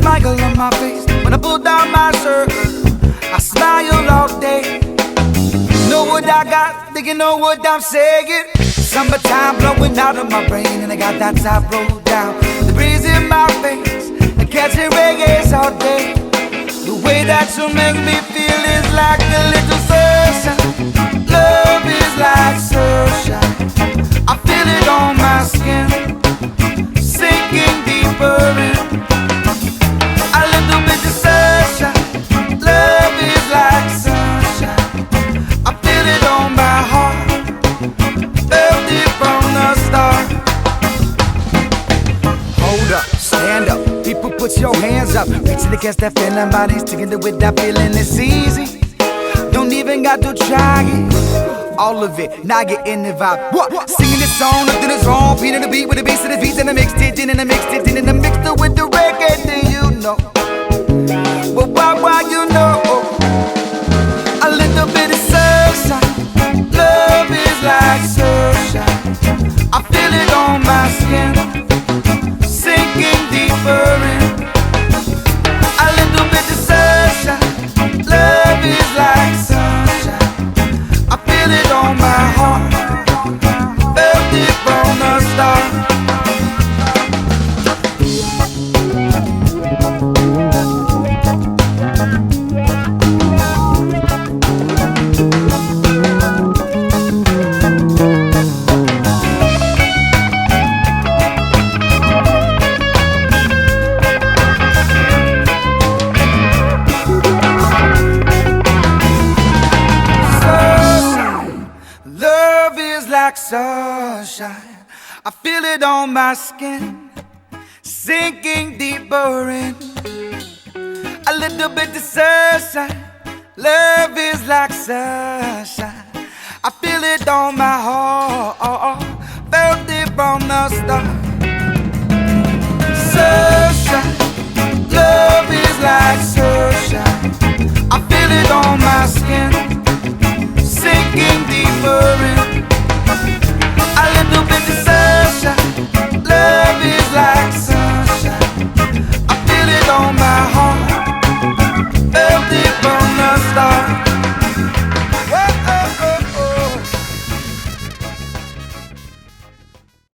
smile on my face when I pull down my shirt. I smile all day. Know what I got, think you know what I'm saying. Summertime blowing out of my brain, and I got that top rolled down. The breeze in my face, and catching reggae's all day. The way that you make me feel is like a little sunshine. Love is like sunshine. I feel it on my skin, sinking deeper in. A little bit of sunshine. Love is like sunshine. I feel it on my heart, felt it from the start. Hold up, stand up, people put your hands up. Reaching to catch that feeling, body's together with that feeling. It's easy, don't even got to try it. All of it, now get in the vibe. What? Singing this song, nothing is wrong. Beating the beat with the bass and the beats, and I mixed it in, and I mixed it in, and I mixed it with the reggae. Then you know, but why you know? A little bit of sunshine. Love is like sunshine. I feel it on my skin, sinking deeper in. A little bit of sunshine. Love is like sunshine. I feel it on my heart, felt it from the start. Like sunshine, I feel it on my skin, sinking deeper in. A little bit of sunshine. Love is like sunshine.